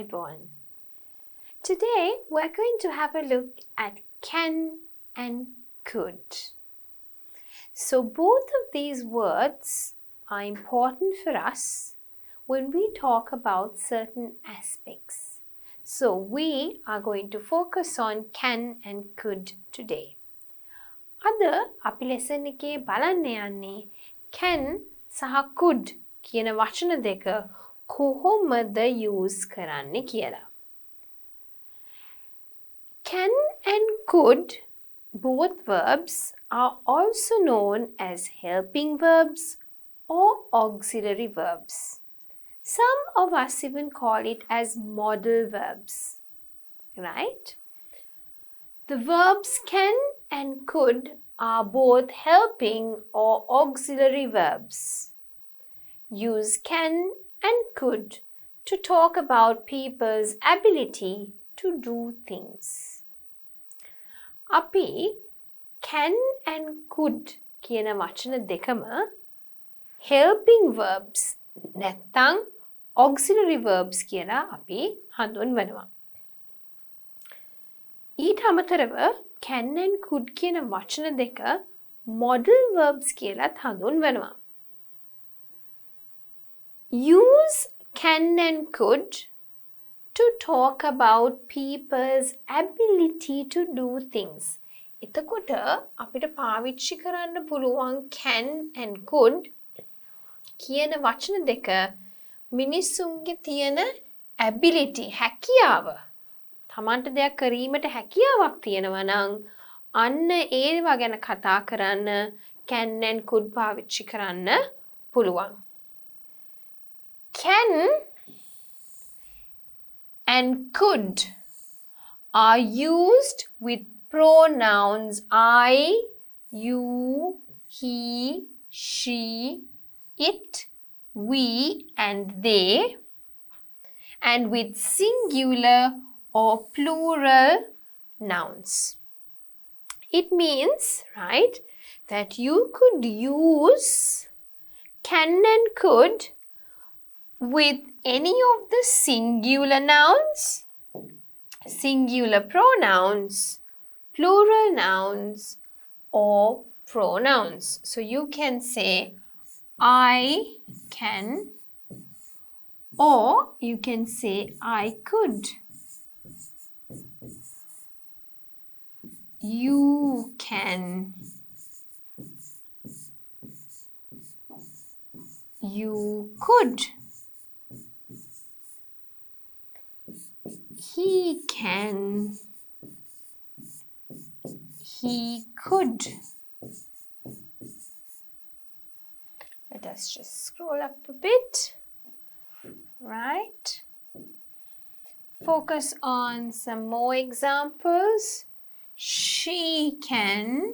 Ayubowan. Today we're going to have a look at can and could. So both of these words are important for us when we talk about certain aspects. So we are going to focus on can and could today. අද අපි lesson එකේ බලන්න යන්නේ can සහ could කියන වචන දෙක කොහොමද use කරන්නේ කියලා. Can and could, both verbs, are also known as helping verbs or auxiliary verbs. Some of us even call it as modal verbs, right? The verbs can and could are both helping or auxiliary verbs. Use can and could to talk about people's ability to do things. අපි can and could කියන වචන දෙකම helping verbs නැත්නම් auxiliary verbs කියලා අපි හඳුන්වනවා. ඊට අමතරව can and could කියන වචන දෙක modal verbs කියලාත් හඳුන්වනවා. Use can and could to talk about people's ability to do things. එතකොට අපිට පාවිච්චි කරන්න පුළුවන් can and could කියන වචන දෙක මිනිස්සුන්ගේ තියෙන ability හැකියාව. තමන්ට දෙයක් කිරීමට හැකියාවක් තියෙනවා නම් අන්න ඒවා ගැන කතා කරන්න can and could පාවිච්චි කරන්න පුළුවන්. Can and could are used with pronouns I, you, he, she, it, we and they, and with singular or plural nouns. It means, right, that you could use can and could with any of the singular nouns, singular pronouns, plural nouns, or pronouns. So you can say I can, or you can say I could. You can. You could. He can. He could. Let us just scroll up a bit. Right. Focus on some more examples. She can.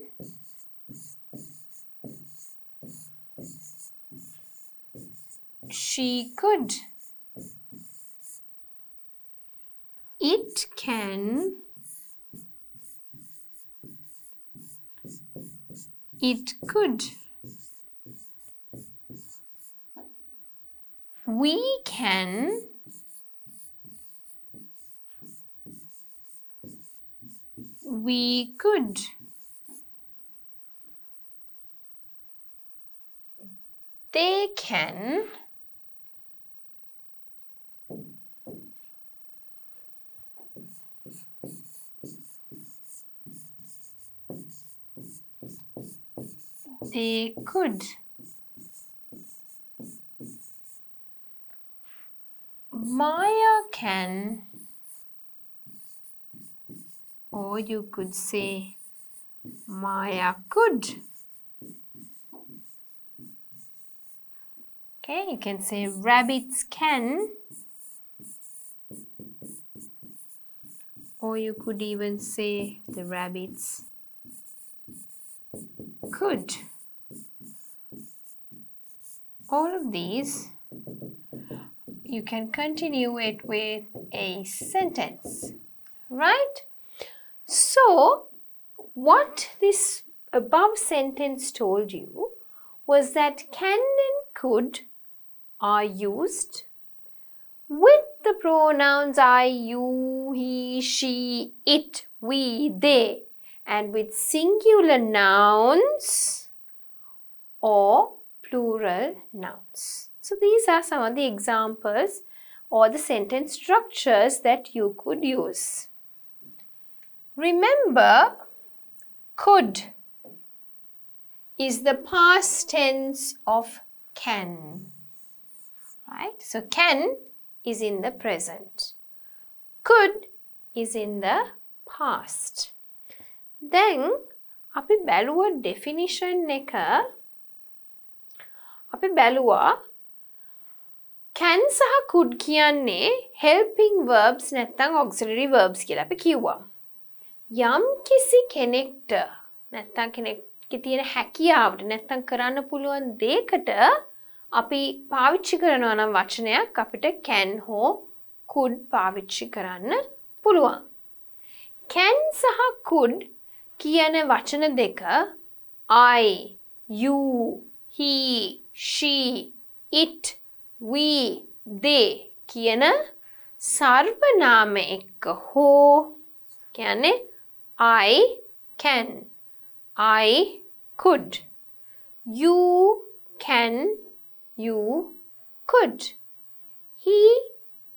She could. It can. It could. We can. We could. They can. They could. Maya can, or you could say Maya could. Okay, you can say rabbits can, or you could even say the rabbits could. All of these you can continue it with a sentence, right? So what this above sentence told you was that can and could are used with the pronouns I, you, he, she, it, we, they, and with singular nouns or plural nouns. So these are some of the examples or the sentence structures that you could use. Remember, could is the past tense of can. Right? So can is in the present. Could is in the past. Then අපි බැලුව definition එක අපි බැලුවා can සහ could කියන්නේ helping verbs නැත්නම් auxiliary verbs කියලා අපි කිව්වා. යම් කිසි කෙනෙක්ට නැත්නම් කෙනෙක්ගේ තියෙන හැකියාවට නැත්නම් කරන්න පුළුවන් දෙයකට අපි පාවිච්චි කරනවා නම් වචනයක් අපිට can හෝ could පාවිච්චි කරන්න පුළුවන්. can සහ could කියන වචන දෙක I, you, he, she, it, we, they කියන සර්වනාම එක්ක හෝ කියන්නේ I can, I could, you can, you could, he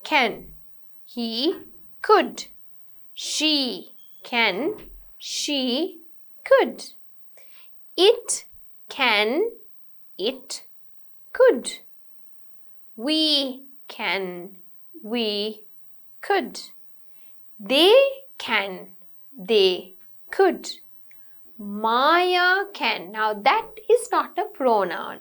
can, he could, she can, she could, it can, it could, we can, we could, they can, they could, Maya can. Now that is not a pronoun.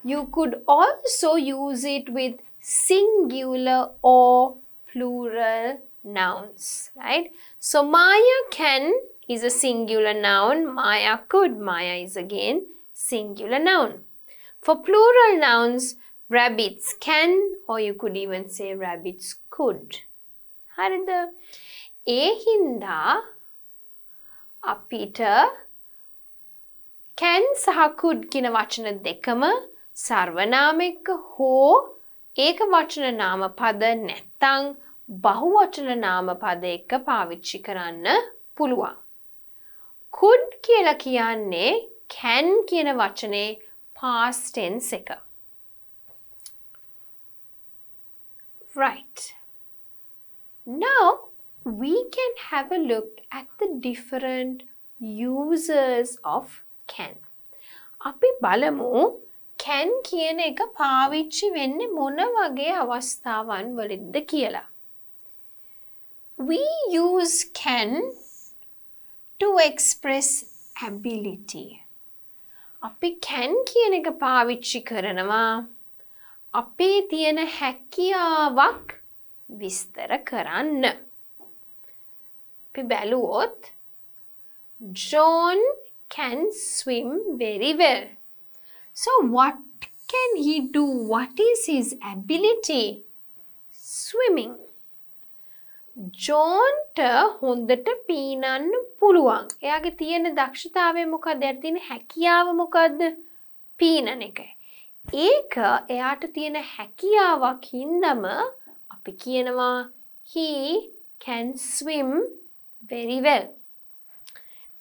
You could also use it with singular or plural nouns, right? So Maya can is a singular noun. Maya could. Maya is again singular noun. For plural nouns, rabbits can, or you could even say rabbits could. හරිද? ඒ හින්දා අපිට can සහ could කියන වචන දෙකම සර්වනාම එක්ක හෝ ඒක වචන නාම පද නැත්නම් බහුවචන නාම පද එක්ක පාවිච්චි කරන්න පුළුවන්. could කියලා කියන්නේ can කියන වචනේ past tense එක. Right. Now we can have a look at the different uses of can. අපි බලමු can කියන එක පාවිච්චි වෙන්නේ මොන වගේ අවස්ථාවන් වලද කියලා. We use can to express ability. අපි can කියන එක පාවිච්චි කරනවා අපේ තියෙන හැකියාවක් විස්තර කරන්න. අපි බැලුවොත් John can swim very well. So what can he do? What is his ability? Swimming. Johnට හොඳට පීනන්න පුළුවන්. එයාගේ තියෙන දක්ෂතාවය මොකක්ද? එයාට තියෙන හැකියාව මොකක්ද? පීනන එකයි. ඒක එයාට තියෙන හැකියාවක් හින්දාම අපි කියනවා he can swim very well.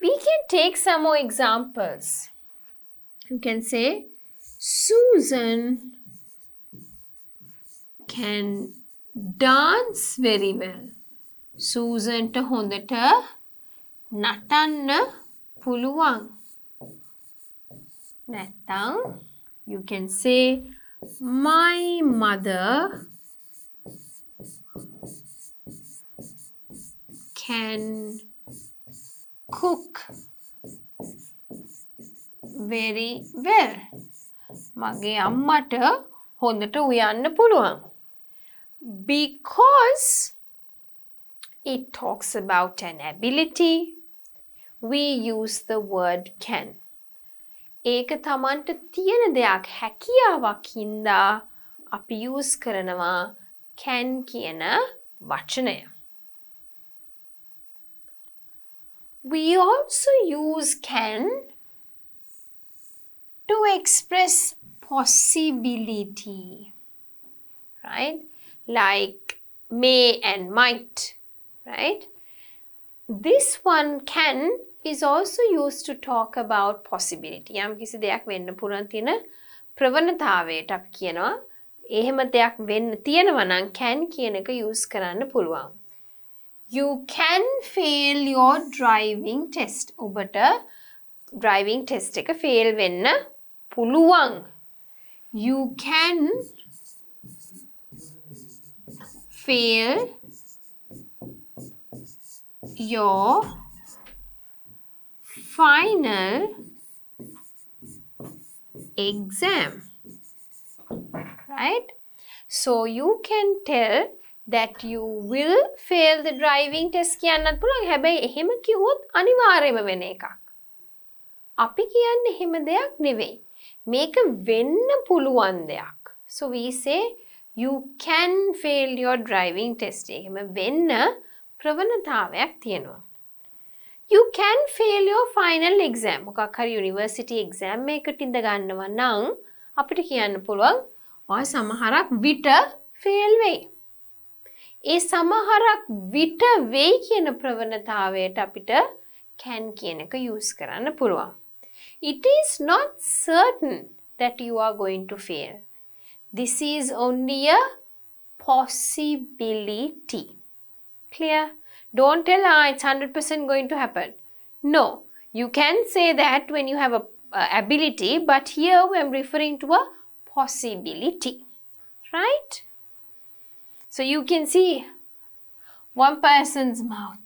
We can take some more examples. You can say Susan can dance very well. Susanට හොඳට නටන්න පුළුවන්. නැත්නම් you can say my mother can cook very well. මගේ අම්මට හොඳට උයන්න පුළුවන්. Because it talks about an ability, we use the word can. ඒක තමන්ට තියෙන දෙයක් හැකියාවක් හින්දා අපි use කරනවා can කියන වචනය. We also use can to express possibility, right? Like may and might, right? This one can is also used to talk about possibility. යම් කිසි දෙයක් වෙන්න පුළුවන් තියෙන ප්‍රවණතාවයට අපි කියනවා එහෙම දෙයක් වෙන්න තියෙනවා නම් can කියන එක use කරන්න පුළුවන්. You can fail your driving test. ඔබට driving test එක fail වෙන්න පුළුවන්. You can fail your final exam, right? So you can tell that you will fail the driving test කියන්නත් පුළුවන්. හැබැයි එහෙම කිව්වොත් අනිවාර්යයෙන්ම වෙන එකක්. අපි කියන්නේ එහෙම දෙයක් නෙවෙයි. මේක වෙන්න පුළුවන් දෙයක්. So we say you can fail your driving test. එහෙම වෙන්න ප්‍රවණතාවයක් තියෙනවා. You can fail your final exam. මොකක් හරි university exam එකකට ඉඳ ගන්නවා නම් අපිට කියන්න පුළුවන් ඔය සමහරක් විට fail වෙයි. ඒ සමහරක් විට වෙයි කියන ප්‍රවණතාවයට අපිට can කියන එක use කරන්න පුළුවන්. It is not certain that you are going to fail. This is only a possibility. Clear? Don't tell it's 100% going to happen. No, you can say that when you have a ability, but here we are referring to a possibility, right? So you can see one person's mouth,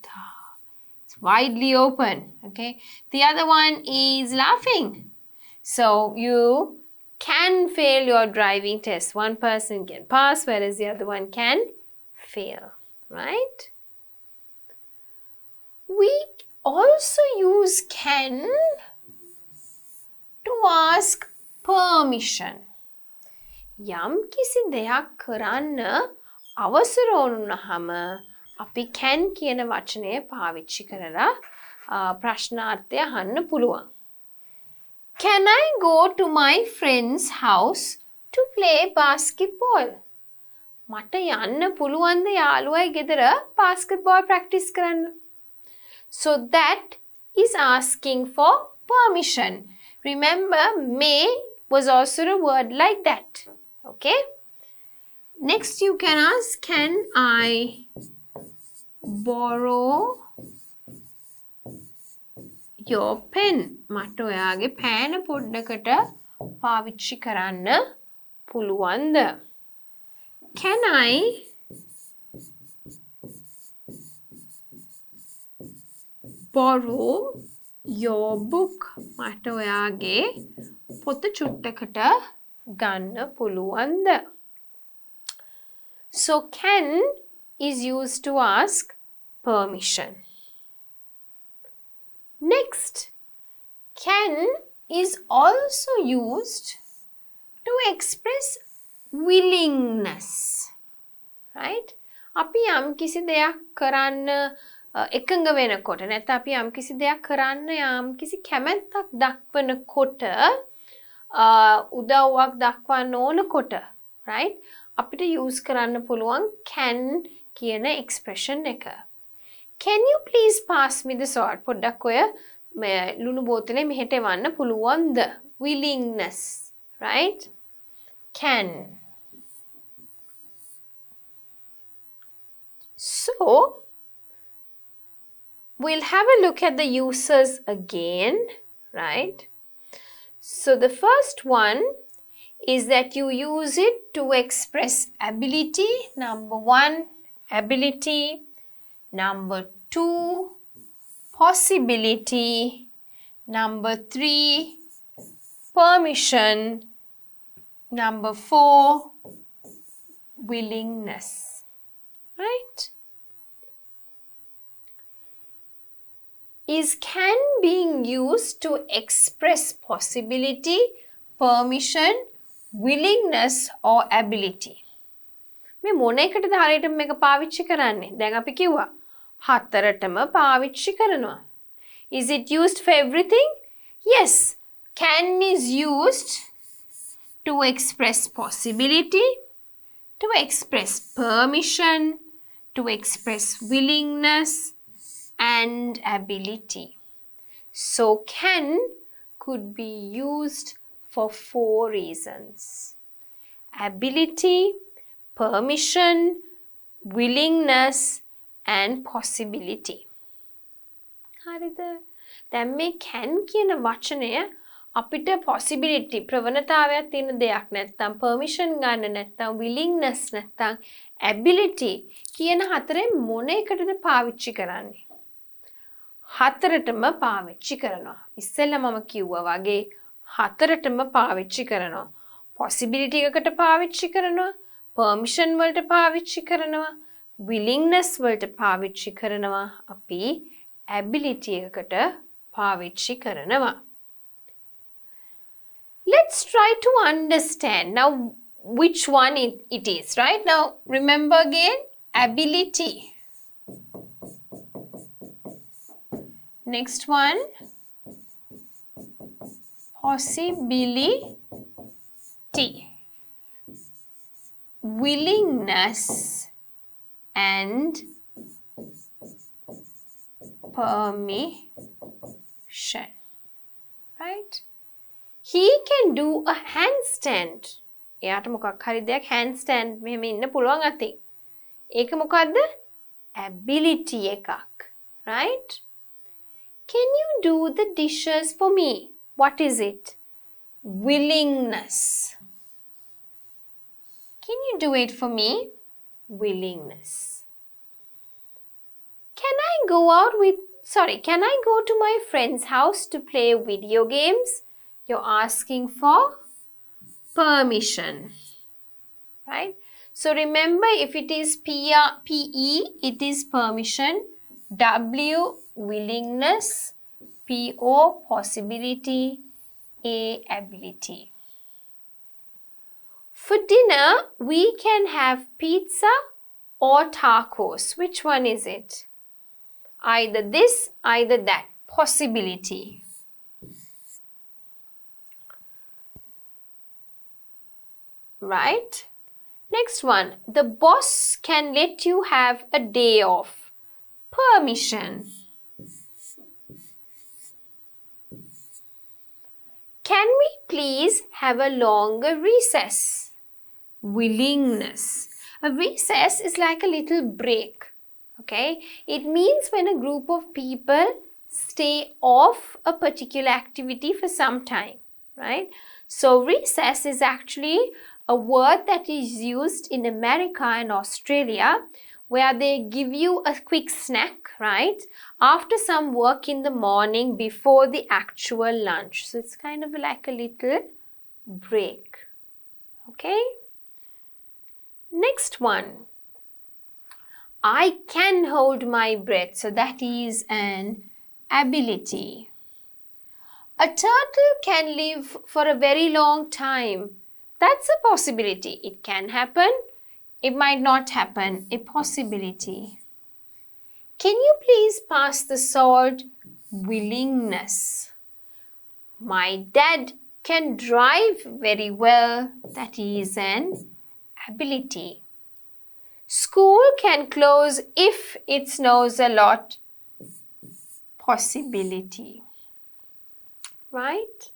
it's widely open, okay? The other one is laughing. So you can fail your driving test. One person can pass, whereas the other one can fail, right? We also use can to ask permission. යම් කිසි දෙයක් කරන්න අවසර වුණාම අපි can කියන වචනය පාවිච්චි කරලා ප්‍රශ්නාර්ථය අහන්න පුළුවන්. Can I go to my friend's house to play basketball? මට යන්න පුළුවන්ද යාළුවයි ගෙදර basketball practice කරන්න? So that is asking for permission. Remember, may was also a word like that. Okay? Next you can ask, can I borrow your pen? මට ඔයාගේ පෑන පොඩ්ඩකට පාවිච්චි කරන්න පුළුවන්ද? Can I borrow your book? මට ඔයාගේ පොත චුට්ටකට ගන්න පුළුවන්ද? So can is used to ask permission. Next, can is also used to express willingness, right? අපි යම් කිසි දෙයක් කරන්න එකඟ වෙනකොට නැත්නම් අපි යම් කිසි දෙයක් කරන්න යම් කිසි කැමැත්තක් දක්වනකොට උදව්වක් දක්වන්න ඕනකොට, right? අපිට use කරන්න පුළුවන් can කියන expression එක. Can you please pass me the salt? පොඩ්ඩක් ඔය ලුණු බෝතලේ මෙහෙට එවන්න පුළුවන්ද? Willingness, right? Can. So we'll have a look at the uses again, right? So the first one is that you use it to express ability. Number 1, ability. Number 2, possibility. Number 3, permission. Number 4, willingness. Right? Is can being used to express possibility, permission, willingness or ability? මේ මොන එකටද හරියටම මේක පාවිච්චි කරන්නේ? දැන් අපි කිව්වා හතරටම පාවිච්චි කරනවා. Is it used for everything? Yes. Can is used to express possibility, to express permission, to express willingness and ability. So can could be used for 4 reasons: ability, permission, willingness and possibility. හරිද? දැන් මේ can කියන වචනය අපිට possibility ප්‍රවණතාවයක් තියෙන දෙයක් නැත්නම් permission ගන්න නැත්නම් willingness නැත්නම් ability කියන හතරෙන් මොන එකටද පාවිච්චි කරන්නේ? හතරටම පාවිච්චි කරනවා. ඉස්සෙල්ලා මම කිව්වා වගේ හතරටම පාවිච්චි කරනවා. possibility එකකට පාවිච්චි කරනවා, permission වලට පාවිච්චි කරනවා, willingness වලට පාවිච්චි කරනවා, අපි ability එකකට පාවිච්චි කරනවා. Let's try to understand now which one it is, right? Now remember again, ability. Next one, possibility, willingness and permission, right? He can do a handstand. එයාට මොකක් හරි දෙයක් handstand මෙහෙම ඉන්න පුළුවන් අතින්. ඒක මොකද්ද? ability එකක්, right? Can you do the dishes for me? What is it? Willingness. Can you do it for me? Willingness. Can I go to my friend's house to play video games? You're asking for permission, right? So remember, if it is PE, it is permission, W, willingness, PO, possibility, A, ability. For dinner, we can have pizza or tacos. Which one is it? Either this, either that. Possibility. Right? Next one. The boss can let you have a day off. Permission. Can we please have a longer recess? Willingness. A recess is like a little break. Okay? It means when a group of people stay off a particular activity for some time. Right? So recess is actually a word that is used in America and Australia, where they give you a quick snack, right? After some work in the morning before the actual lunch. So it's kind of like a little break. Okay? Next one. I can hold my breath. So that is an ability. A turtle can live for a very long time. That's a possibility. It can happen. It might not happen. A possibility. Can you please pass the salt? Willingness. My dad can drive very well. That is an ability. School can close if it snows a lot. Possibility. Right?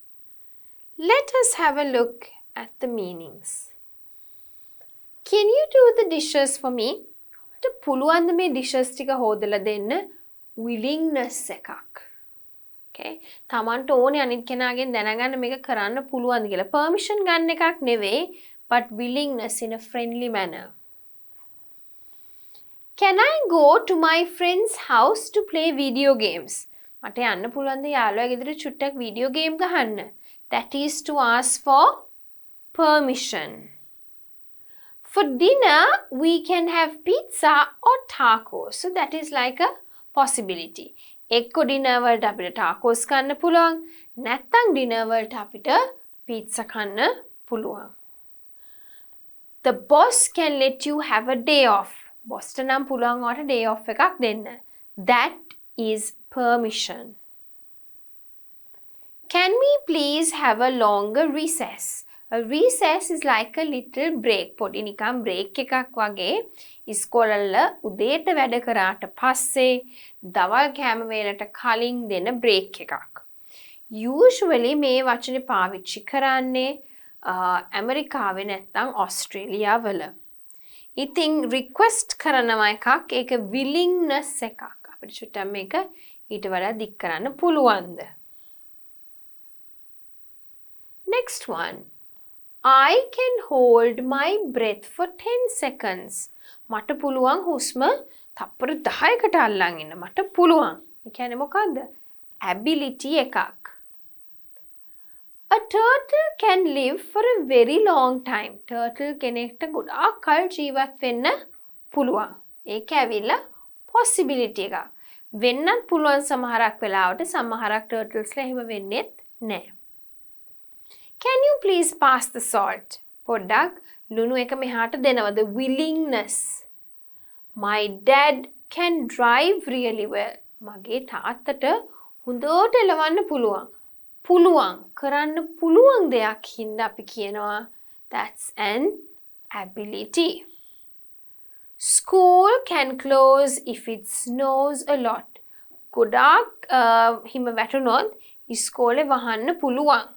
Let us have a look at the meanings. Can you do the dishes for me? ඔබට පුළුවන් මේ dishes ටික හොදලා දෙන්න? Willingness එකක්. Okay? තමන්ට ඕනේ අනිත් කෙනාගෙන් දැනගන්න මේක කරන්න පුළුවන්ද කියලා. Permission ගන්න එකක් නෙවෙයි, but willingness in a friendly manner. Can I go to my friend's house to play video games? මට යන්න පුළුවන්ද යාළුවා ගෙදර චුට්ටක් video game ගහන්න? That is to ask for permission. For dinner, we can have pizza or tacos. So that is like a possibility. එක්ක dinner වලට අපිට tacos කන්න පුළුවන්. නැත්නම් dinner වලට අපිට pizza කන්න පුළුවන්. The boss can let you have a day off. Boss ට නම් පුළුවන් ඔයාට day off එකක් දෙන්න. That is permission. Can we please have a longer recess? A recess is like a little break. පොඩි නිකන් break එකක් වගේ ඉස්කෝලවල උදේට වැඩ කරාට පස්සේ දවල් කෑම වේලට කලින් දෙන break එකක්. Usually මේ වචනේ පාවිච්චි කරන්නේ ඇමරිකාවේ නැත්නම් ඔස්ට්‍රේලියාවල. ඉතින් request කරනවා එකක් ඒක willingness එකක්. අපිට චුට්ටක් මේක ඊට වඩා දික් කරන්න පුළුවන්ද? Next one. I can hold my breath for 10 seconds. මට පුළුවන් හුස්ම තප්පර 10කට අල්ලන් ඉන්න. මට පුළුවන්. ඒ කියන්නේ මොකද්ද? ability එකක්. A turtle can live for a very long time. Turtle කෙනෙක්ට ගොඩාක් කල් ජීවත් වෙන්න පුළුවන්. ඒක ඇවිල්ලා possibility එකක්. වෙන්නත් පුළුවන් සමහරක් වෙලාවට සමහරක් turtlesලා එහෙම වෙන්නේත් නැහැ. Can you please pass the salt? පොඩ්ඩක් ලුණු එක මෙහාට දෙනවද? Willingness. My dad can drive really well. මගේ තාත්තට හොඳට එලවන්න පුළුවන්. පුළුවන් කරන්න පුළුවන් දෙයක් හින්දා අපි කියනවා that's an ability. School can close if it snows a lot. ගොඩාක් හිම වැටුනොත් ඉස්කෝලේ වහන්න පුළුවන්.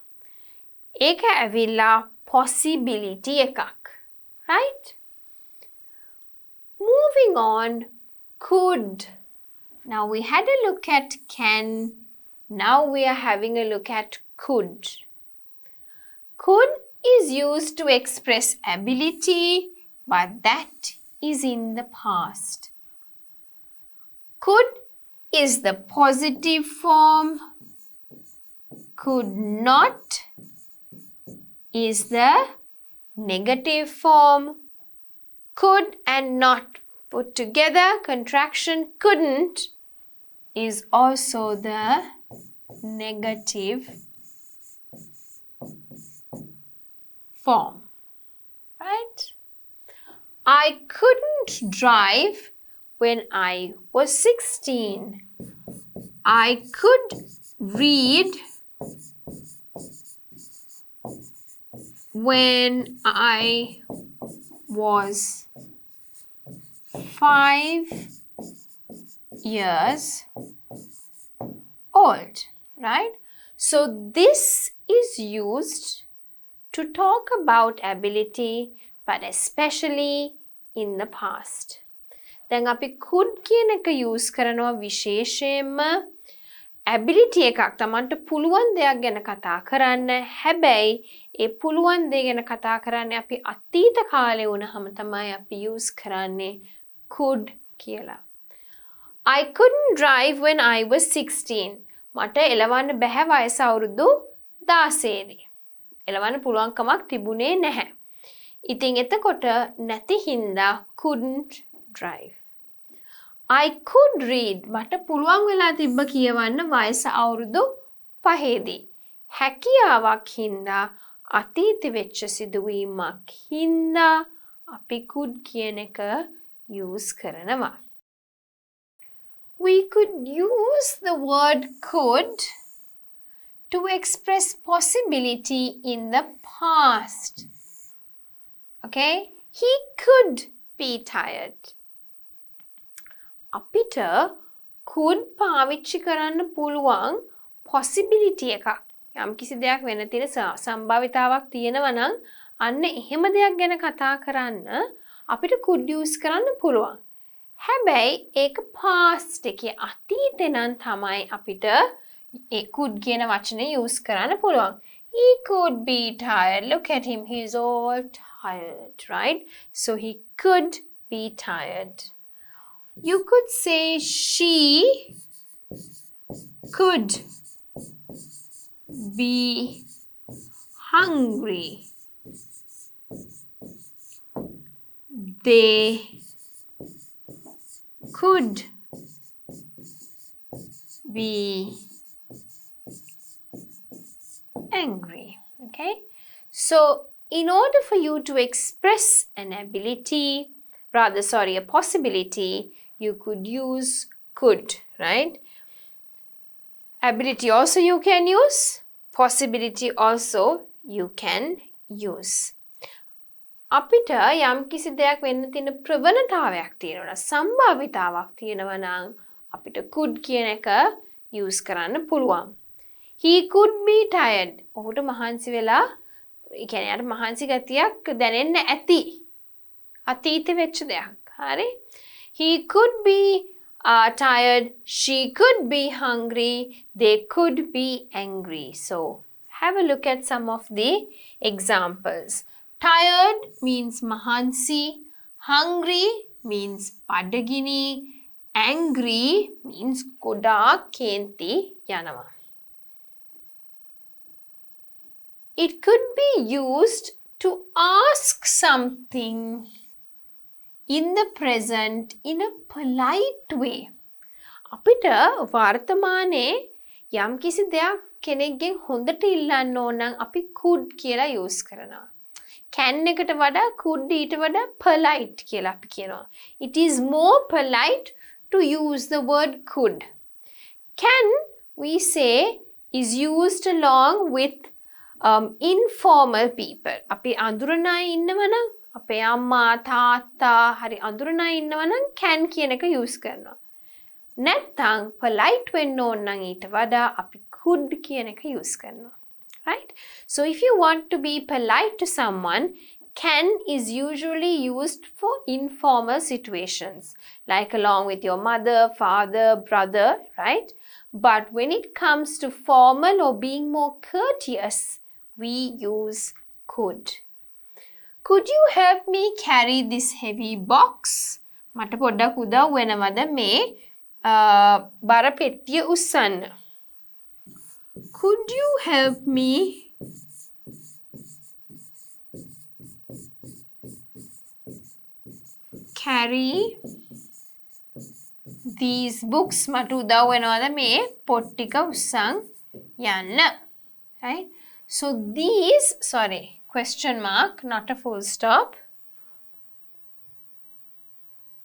ඒක ඇවිල්ලා possibility එකක්. Right? Moving on, could. Now we had a look at can. Now we are having a look at could. Could is used to express ability, but that is in the past. Could is the positive form. Could not is the negative form. Could and not put together, contraction couldn't is also the negative form. Right? I couldn't drive when I was 16. I could read when I was 5 years old, right? So this is used to talk about ability, but especially in the past. දැන් අපි could කියන එක use කරනවා විශේෂයෙන්ම ability එකක් තමන්ට පුළුවන් දෙයක් ගැන කතා කරන්න. හැබැයි ඒ පුළුවන් දේ ගැන කතා කරන්නේ අපි අතීත කාලේ වුණාම තමයි අපි use කරන්නේ could කියලා. I couldn't drive when I was 16. මට එලවන්න බැහැ වයස අවුරුදු 16 දී. එලවන්න පුළුවන් කමක් තිබුණේ නැහැ. ඉතින් එතකොට නැති හින්දා couldn't drive. I could read. මට පුළුවන් වෙලා තිබ්බ කියවන්න වයස අවුරුදු 5 දී. හැකියාවක් හින්දා අතීත වෙච්ච සිදුවීමක් හින්දා අපි could කියන එක use කරනවා. We could use the word could to express possibility in the past. Okay? He could be tired. අපිට could පාවිච්චි කරන්න පුළුවන් possibility එකක්. යම් කිසි දෙයක් වෙන තියෙන සම්භාවිතාවක් තියෙනවා නම් අන්න එහෙම දෙයක් ගැන කතා කරන්න අපිට could use කරන්න පුළුවන්. හැබැයි ඒක past එකේ අතීතේ නම් තමයි අපිට ඒ could කියන වචනේ use කරන්න පුළුවන්. He could be tired. Look at him. He is all tired, right? So he could be tired. You could say she could be hungry. They could be angry. Okay? So, in order for you to express an ability, a possibility, you could use could, right? Ability also you can use, possibility also you can use. අපිට යම්කිසි දෙයක් වෙන්න තියෙන ප්‍රවණතාවයක් තියෙනවා සම්භාවිතාවක් තියෙනවා නම් අපිට could කියන එක use කරන්න පුළුවන්. He could be tired. ඔහුට මහන්සි වෙලා ඒ කියන්නේ යාට මහන්සි ගතියක් දැනෙන්න ඇති. අතීත වෙච්ච දෙයක්. හරි? He could be tired. She could be hungry. They could be angry. So have a look at some of the examples. Tired means mahansi. Hungry means padagini. Angry means koda kenti yanawa. It could be used to ask something in the present in a polite way. අපිට වර්තමානයේ යම්කිසි දෙයක් කෙනෙක්ගෙන් හොඳට ඉල්ලන්න ඕන නම් අපි could කියලා use කරනවා. can එකට වඩා could ඊට වඩා polite කියලා අපි කියනවා. It is more polite to use the word could. Can, we say, is used along with informal people. අපි අඳුරන අය ඉන්නවා නම් අපේ අම්මා තාත්තා හරි අඳුරන අය ඉන්නවා නම් can කියන එක use කරනවා. නැත්නම් polite වෙන්න ඕන නම් ඊට වඩා අපි could කියන එක use කරනවා. Right? So if you want to be polite to someone, can is usually used for informal situations, like along with your mother, father, brother, right? But when it comes to formal or being more courteous, we use could. Could you help me carry this heavy box? මට පොඩ්ඩක් උදව් වෙනවද මේ බර පෙට්ටිය උස්සන්න? Could you help me carry these books? මට උදව් වෙනවද මේ පොත් ටික උස්සන් යන්න? Right? So these, sorry, question mark, not a full stop.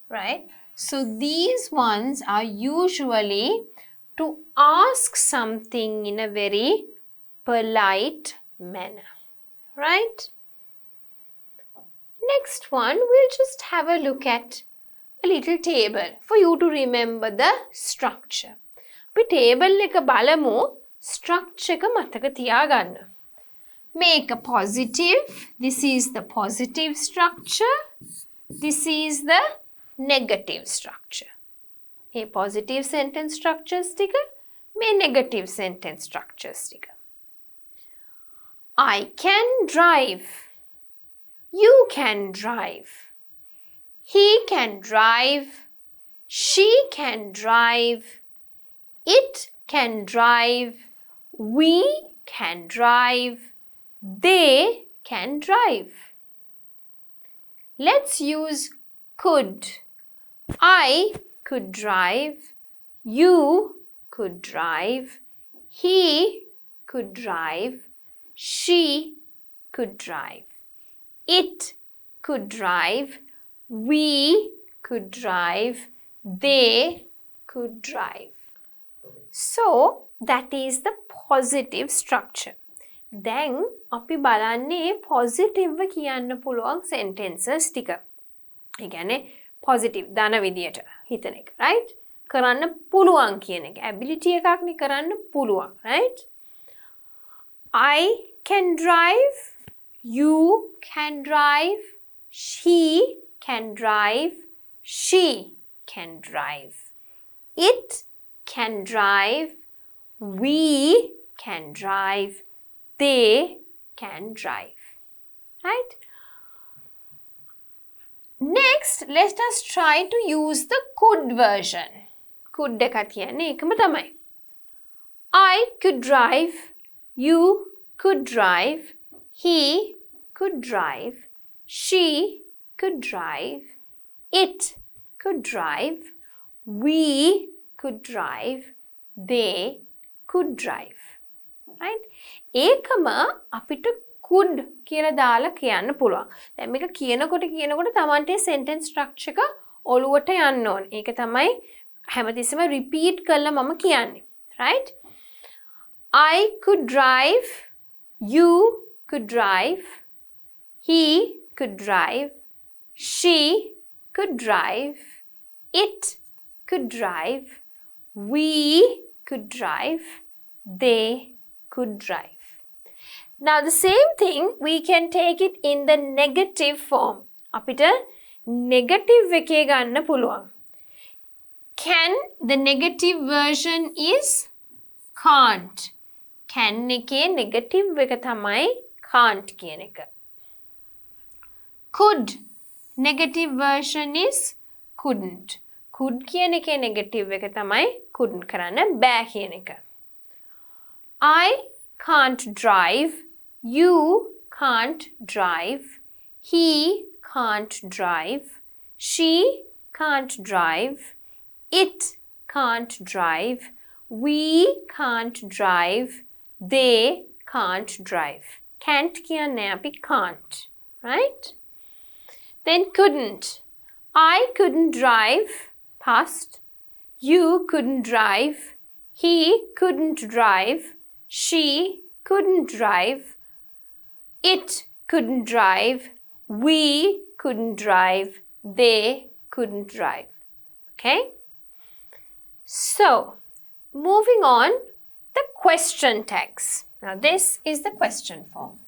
Right? So these ones are usually to ask something in a very polite manner. Right? Next one, we'll just have a look at a little table for you to remember the structure. අපි table එක බලමු structure එක මතක තියාගන්න. Make a positive. This is the positive structure. This is the negative structure. A positive sentence structure sticker, may negative sentence structure sticker. I can drive. You can drive. He can drive. She can drive. It can drive. We can drive. They can drive. Let's use could. I could drive. You could drive. He could drive. She could drive. It could drive. We could drive. They could drive. So that is the positive structure. Then අපි බලන්නේ positive කියන්න පුළුවන් sentences ටික. ඒ කියන්නේ positive ධන විදියට හිතන එක, right? කරන්න පුළුවන් කියන එක. ability එකක් නේ කරන්න පුළුවන්, right? I can drive. You can drive. He can drive. She can drive. It can drive. We can drive. They can drive. Right? Next, let us try to use the could version. Could එක කියන්නේ එකම තමයි. I could drive. You could drive. He could drive. She could drive. It could drive. We could drive. They could drive. Right? ඒකම අපිට could කියලා දාලා කියන්න පුළුවන්. දැන් මේක කියනකොට තමන්ට sentence structure එක ඔලුවට යන්න ඕනේ. ඒක තමයි හැමතිස්සෙම repeat කරලා මම කියන්නේ. Right? I could drive. You could drive. He could drive. She could drive. It could drive. We could drive. They could drive. Now the same thing we can take it in the negative form. අපිට negative එකේ ගන්න පුළුවන්. Can, the negative version is can't. Can එකේ negative එක තමයි can't කියන එක. Could, negative version is couldn't. Could කියන එකේ negative එක තමයි couldn't කරන්න බෑ කියන එක. I can't drive. You can't drive. He can't drive. She can't drive. It can't drive. We can't drive. They can't drive. Can't කියන්නේ අපි can't. Right? Then couldn't. I couldn't drive. Past. You couldn't drive. He couldn't drive. She couldn't drive. It couldn't drive. We couldn't drive. They couldn't drive. Okay? So, moving on, the question tags. Now, this is the question form.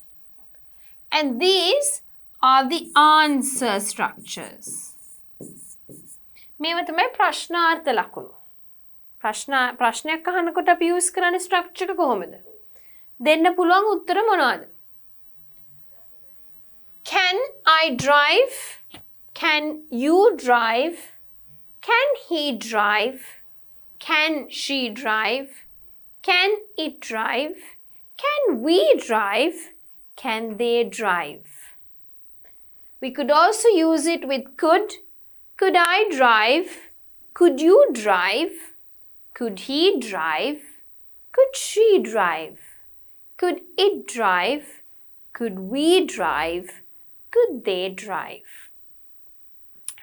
And these are the answer structures. මේව තමයි ප්‍රශ්නාර්ථ ලකුණු. ප්‍රශ්නයක් අහනකොට අපි use කරන්නේ structure එක කොහොමද? දෙන්න පුළුවන් උත්තර මොනවද? Can I drive? Can you drive? Can he drive? Can she drive? Can it drive? Can we drive? Can they drive? We could also use it with could. Could I drive? Could you drive? Could he drive? Could she drive? Could it drive? Could we drive? Could they drive?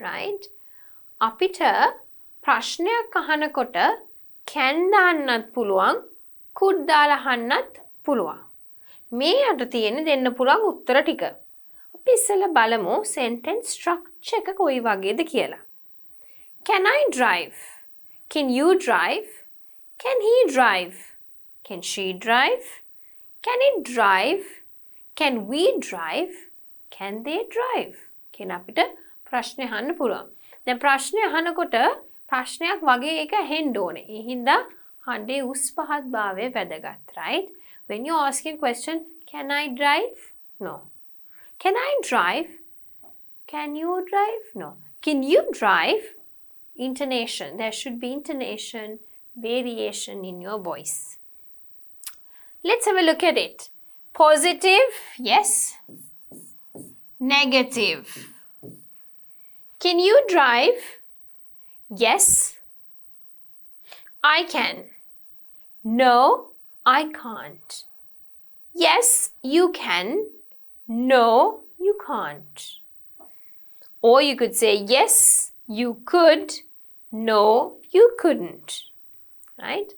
Right? අපිට ප්‍රශ්නයක් අහනකොට can දාන්නත් පුළුවන්, could දාලා අහන්නත් පුළුවන්. මේ යට තියෙන්නේ දෙන්න පුළුවන් උත්තර ටික. අපි ඉස්සෙල්ලා බලමු sentence structure එක කොයි වගේද කියලා. Can I drive? Can you drive? Can he drive? Can she drive? Can it drive? Can we drive? Can they drive? කියන අපිට ප්‍රශ්න අහන්න පුළුවන්. දැන් ප්‍රශ්න අහනකොට ප්‍රශ්නයක් වගේ එක හෙන්න ඕනේ. ඒ හින්දා හඬේ උස් පහත් භාවය වැදගත්, right? When you asking question, can I drive? No. Can I drive? Can you drive? No. Can you drive? Intonation. There should be intonation, variation in your voice. Let's have a look at it. Positive, yes. Negative. Can you drive? Yes. I can. No, I can't. Yes, you can. No, you can't. Or you could say, yes, you could. No, you couldn't. Right?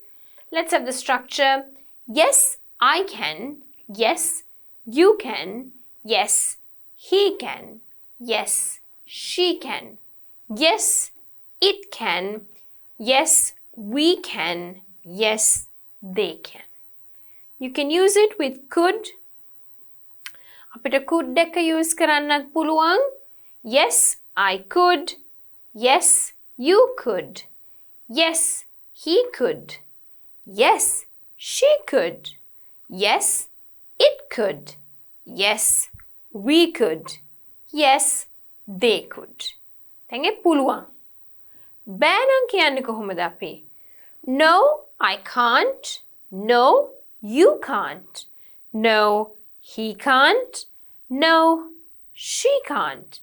Let's have the structure. Yes, I can. Yes, you can. Yes, he can. Yes, she can. Yes, it can. Yes, we can. Yes, they can. You can use it with could. අපිට could එක use කරන්නත් පුළුවන්. Yes, I could. Yes, you could. Yes, he could. Yes, she could. Yes, it could. Yes, we could. Yes, they could. දැන් ඒ පුළුවන්. බෑ නම් කියන්නේ කොහොමද අපි? No, I can't. No, you can't. No, he can't. No, she can't.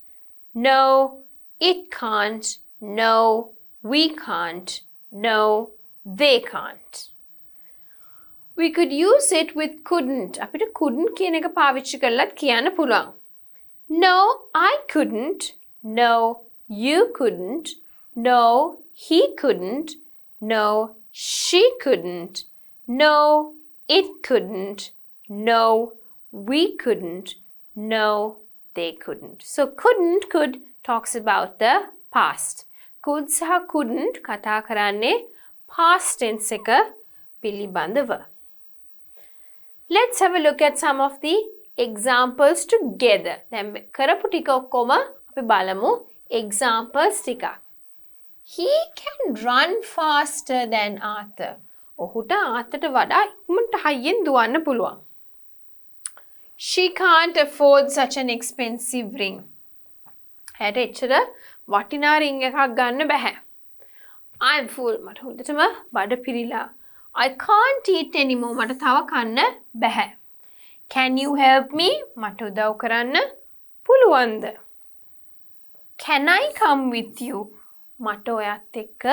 No, it can't. No, we can't. No, they can't. We could use it with couldn't. අපිට couldn't කියන එක පාවිච්චි කරලත් කියන්න පුළුවන්. No, I couldn't. No, you couldn't. No, he couldn't. No, she couldn't. No, it couldn't. No, we couldn't. No, they couldn't. So could talks about the past. Could සහ couldn't කතා කරන්නේ past tense එක පිළිබඳව. Let's have a look at some of the examples together. දැන් කරපු ටික ඔක්කොම අපි බලමු examples ටිකක්. He can run faster than Arthur. ඔහුට ආතරට වඩා ඉක්මනට හයියෙන් දුවන්න පුළුවන්. She can't afford such an expensive ring. හැට එච්චර වටිනා ring එකක් ගන්න බෑ. I'm full. මට හොඳටම බඩ පිරිලා. I can't eat anymore. මට තව කන්න බෑ. Can you help me? මට උදව් කරන්න පුළුවන්ද? Can I come with you? මට ඔයත් එක්ක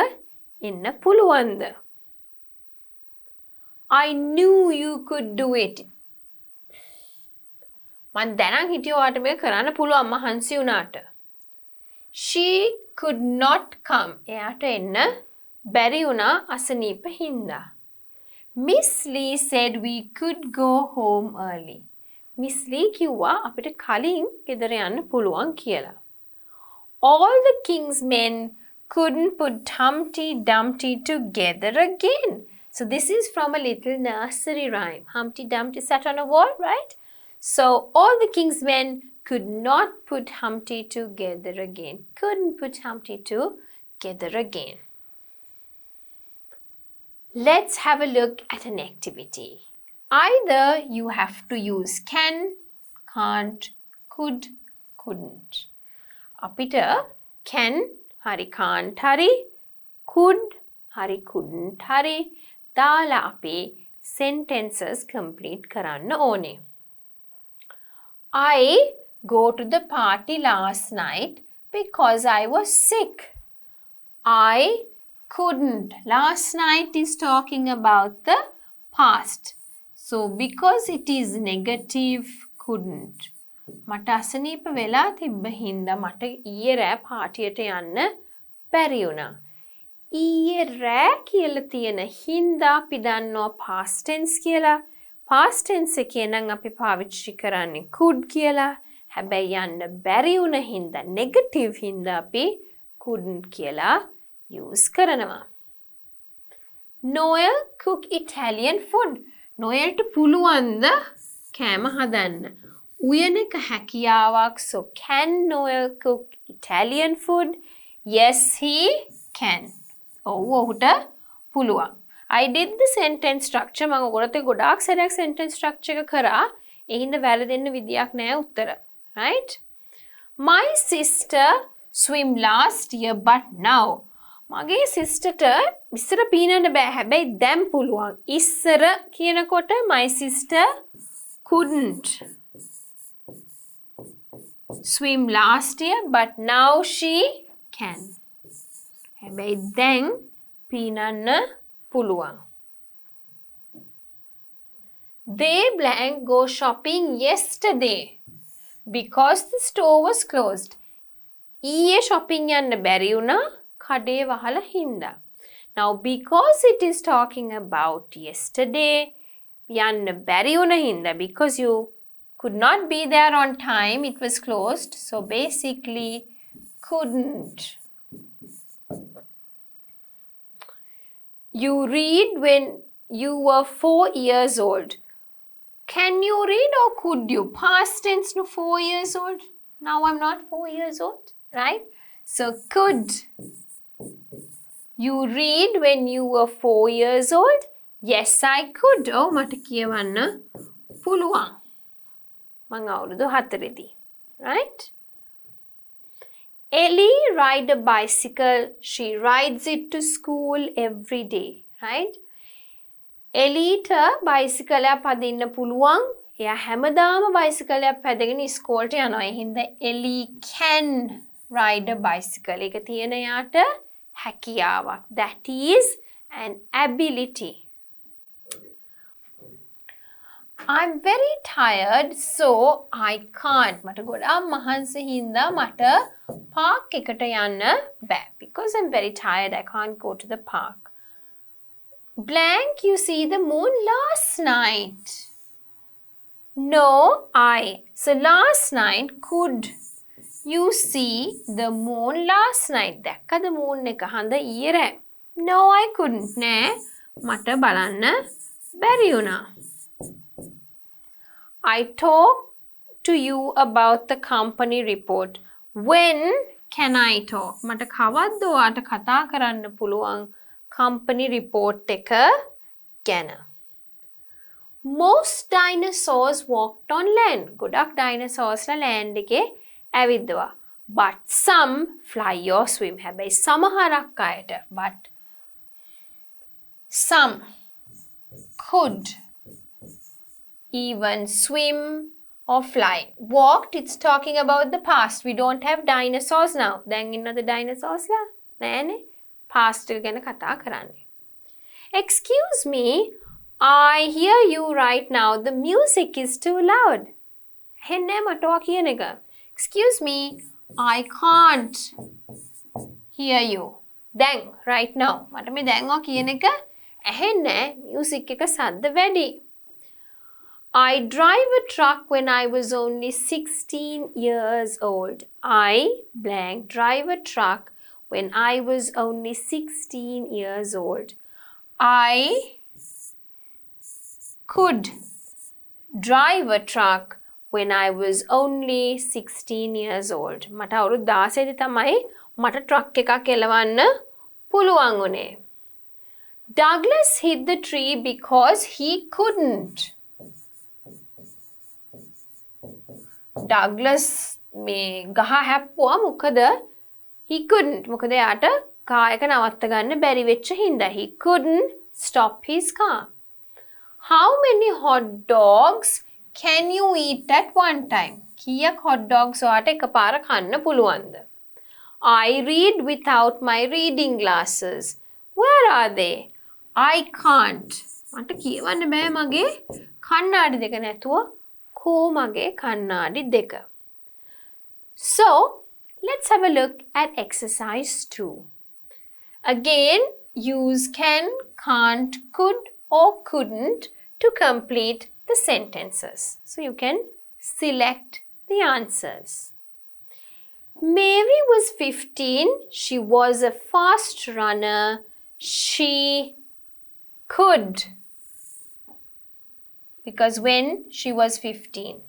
එන්න පුළුවන්ද? I knew you could do it. මං දැනන් හිටියේ ඔයාට මේක කරන්න පුළුවන් මහන්සි වුණාට. She could not come. එයාට එන්න බැරි වුණා අසනීප හින්දා. Miss Lee said we could go home early. Miss Lee කිව්වා අපිට කලින් ගෙදර යන්න පුළුවන් කියලා. All the king's men couldn't put Humpty Dumpty together again. So this is from a little nursery rhyme. Humpty Dumpty sat on a wall, right? So all the king's men could not put Humpty together again. Couldn't put Humpty together again. Let's have a look at an activity. Either you have to use can, can't, could, couldn't. අපිට can hari can't hari, could hari couldn't hari දාලා අපි sentences complete කරන්න ඕනේ. I go to the party last night because I was sick. I couldn't. Last night is talking about the past. So because it is negative, couldn't. මට අසනීප වෙලා තිබ්බ හින්දා මට ඊයේ රෑ පාටියට යන්න බැරි වුණා. ඊයේ රෑ කියලා තියෙන හින්දා අපි දන්නවා past tense කියලා. past tense එකේ නම් අපි පාවිච්චි කරන්නේ could කියලා. හැබැයි යන්න බැරි වුණ හින්දා negative හින්දා අපි couldn't කියලා use කරනවා. Noel cook Italian food. Noelට පුළුවන්ද කෑම හදන්න? උයන එක හැකියාවක්. So can Noel cook Italian food? Yes, he can. ඔහුට පුළුවන්. I did the sentence structure. මම ඔයගොල්ලෝත් ගොඩාක් සැරයක් sentence structure එක කරා. ඒ හින්දා වැරදෙන්න විදියක් නැහැ උත්තර. Right? My sister swim last year but now. මගේ sisterට ඉස්සර පීනන්න බෑ. හැබැයි දැන් පුළුවන්. ඉස්සර කියනකොට my sister couldn't swim last year but now she can. හැබැයි දැන් පීනන්න පුළුවන්. They blank go shopping yesterday because the store was closed. ඊයේ shopping යන්න බැරි වුණා කඩේ වහලා හින්දා. Now because it is talking about yesterday යන්න බැරි වුණ හින්දා because you could not be there on time, it was closed. So basically couldn't. You read when you were 4 years old. Can you read or could you? Past tense no 4 years old. Now I'm not 4 years old, right? So could you read when you were 4 years old? Yes, I could. Oh, මට කියවන්න පුළුවන්. මං අවුරුදු 4දී. Right? Ellie ride a bicycle. She rides it to school every day. Right? Ellieට bicycle එකක් පදින්න පුළුවන්. එයා හැමදාම bicycle එකක් පැදගෙන ඉස්කෝලේට යනවා. ඒ හින්දා Ellie can ride a bicycle. ඒක තියෙන යාට හැකියාවක්. That is an ability. I'm very tired, so I can't. මට ගොඩාක් මහන්සි හින්දා මට park එකට යන්න බෑ. Because I'm very tired, I can't go to the park. Blank, you see the moon last night. No, I. So last night, could you see the moon last night? දැක්කද moon එක හඳ ඊයේ රෑ? No, I couldn't. නෑ. මට බලන්න බැරි වුණා. I talked to you about the company report. When can I talk? මට කවද්ද ඔයාට කතා කරන්න පුළුවන් company report එක ගැන? Most dinosaurs walked on land. ගොඩක් dinosaurs ලා land එකේ ඇවිද්දවා. But some fly or swim. හැබැයි සමහරක් අයට but some could even swim or fly. Walked, it's talking about the past. We don't have dinosaurs now. දැන් ඉන්නද dinosaurs ලා? නෑනේ. Past එක ගැන කතා කරන්නේ. Excuse me, I hear you right now. The music is too loud. හෙන්නේ මට ඔයා කියන එක. Excuse me, I can't hear you. දැන් right now. මට මේ දැන් ඔයා කියන එක ඇහෙන්නේ music එක සද්ද වැඩි. I drive a truck when I was only 16 years old. I blank drive a truck when I was only 16 years old. I could drive a truck when I was only 16 years old. මට අවුරුදු 16 දී තමයි මට truck එකක් එලවන්න පුළුවන් උනේ. Douglas hit the tree because he couldn't. Douglas මේ ගහ හැප්පුවා මොකද he couldn't. මොකද යාට කාර් එක නවත්ත ගන්න බැරි වෙච්ච හින්දා. He couldn't stop his car. How many hot dogs can you eat at one time? කීයක් hot dogs ඔයාට එකපාර කන්න පුළුවන්ද? I read without my reading glasses. Where are they? I can't. මට කියවන්න බෑ මගේ කණ්ණාඩි දෙක නැතුව. කෝ මගේ කණ්ණාඩි දෙක. So, let's have a look at exercise 2. Again, use can, can't, could or couldn't to complete the sentences. So you can select the answers. Mary was 15. She was a fast runner. She could. Because when she was 15,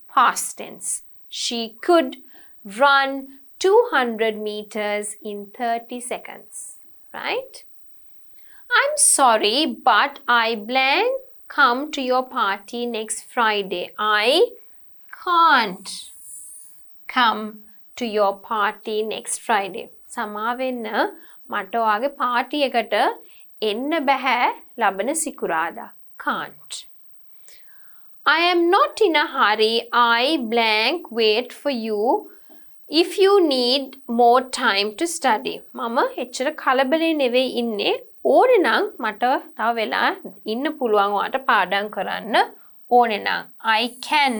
past tense, she could run 200 meters in 30 seconds. Right? I'm sorry, but I blank come to your party next Friday. I can't come to your party next Friday. සමා වෙන්න මට ඔයාගේ party එකට එන්න බෑ ලබන සිකුරාදා. Can't. I am not in a hurry. I blank wait for you if you need more time to study. මම එච්චර කලබලේ නෙවෙයි ඉන්නේ. ඕනේ නම් මට තව වෙලා ඉන්න පුළුවන් ඔයාට පාඩම් කරන්න ඕනේ නම්. I can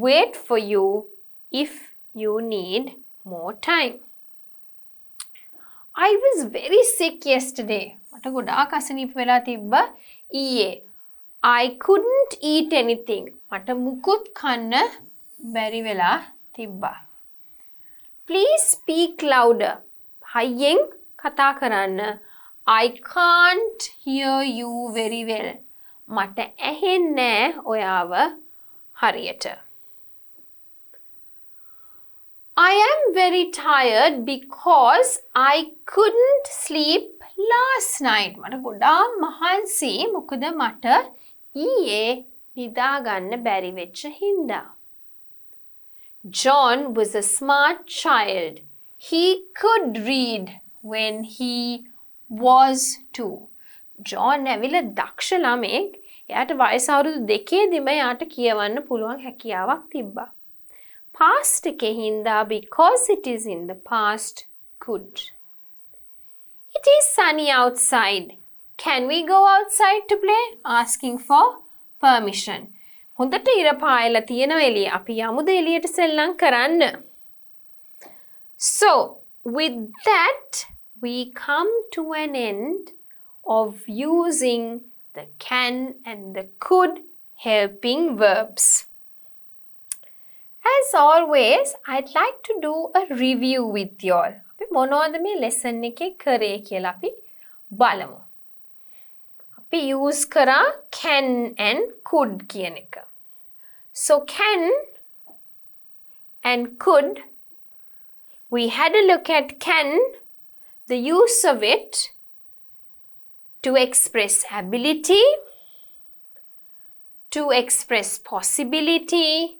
wait for you if you need more time. I was very sick yesterday. මට ගොඩාක් අසනීප වෙලා තිබ්බ ඊයේ. I couldn't eat anything. මට මුකුත් කන්න බැරි වෙලා තිබ්බා. Please speak louder. හයියෙන් කතා කරන්න. I can't hear you very well. මට ඇහෙන්නේ ඔයාව හරියට. I am very tired because I couldn't sleep last night. මට ගොඩාක් මහන්සි මොකද මට ඊයේ නිදා ගන්න බැරි වෙච්ච හින්දා. John was a smart child. He could read when he was 2. John ඇවිල්ලා දක්ෂ ළමෙක්. එයාට වයස අවුරුදු 2 එයාට කියවන්න පුළුවන් හැකියාවක් තිබ්බා. Past එකේ හින්දා because it is in the past could. It is sunny outside. Can we go outside to play? Asking for permission. හොඳට ඉර පායලා තියෙනවා එළිය. අපි යමුද එළියට සෙල්ලම් කරන්න? So, with that, we come to an end of using the can and the could helping verbs. As always, I'd like to do a review with you all. අපි මොනවද මේ lesson එකේ කරේ කියලා අපි බලමු. අපි use කරා can and could කියන එක. So can and could, we had a look at can, the use of it to express ability, to express possibility,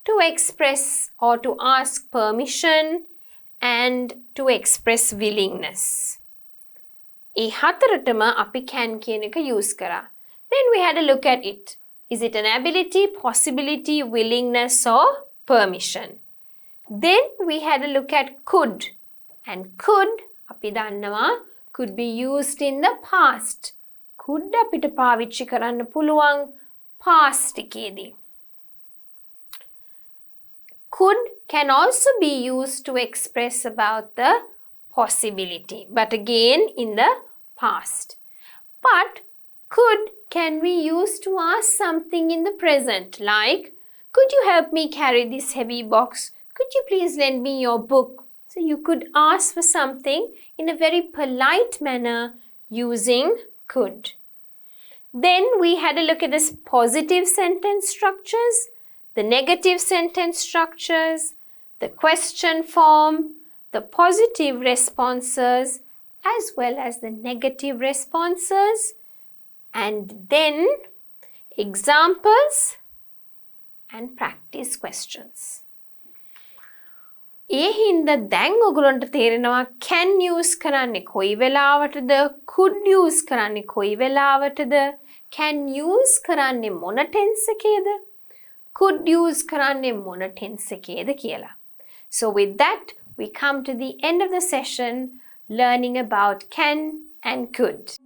to express or to ask permission, and to express willingness. ඒ හතරටම අපි can කියන එක use කරා. Then we had a look at it. Is it an ability, possibility, willingness or permission? Then we had a look at could. And could, අපි දන්නවා, could be used in the past. Could අපිට පාවිච්චි කරන්න පුළුවන් past එකේදී. Could can also be used to express about the possibility, but again in the past. But could can be used to ask something in the present, like, could you help me carry this heavy box? Could you please lend me your book? So you could ask for something in a very polite manner using could. Then we had a look at the positive sentence structures, the negative sentence structures, the question form, the positive responses, as well as the negative responses, and then examples and practice questions. ඒ හින්දා දැන් ඔයගොල්ලන්ට තේරෙනවා can use කරන්නේ කොයි වෙලාවටද, could use කරන්නේ කොයි වෙලාවටද, can use කරන්නේ මොන tense එකේද, could use කරන්නේ මොන tense එකේද කියලා. So with that, we come to the end of the session learning about can and could.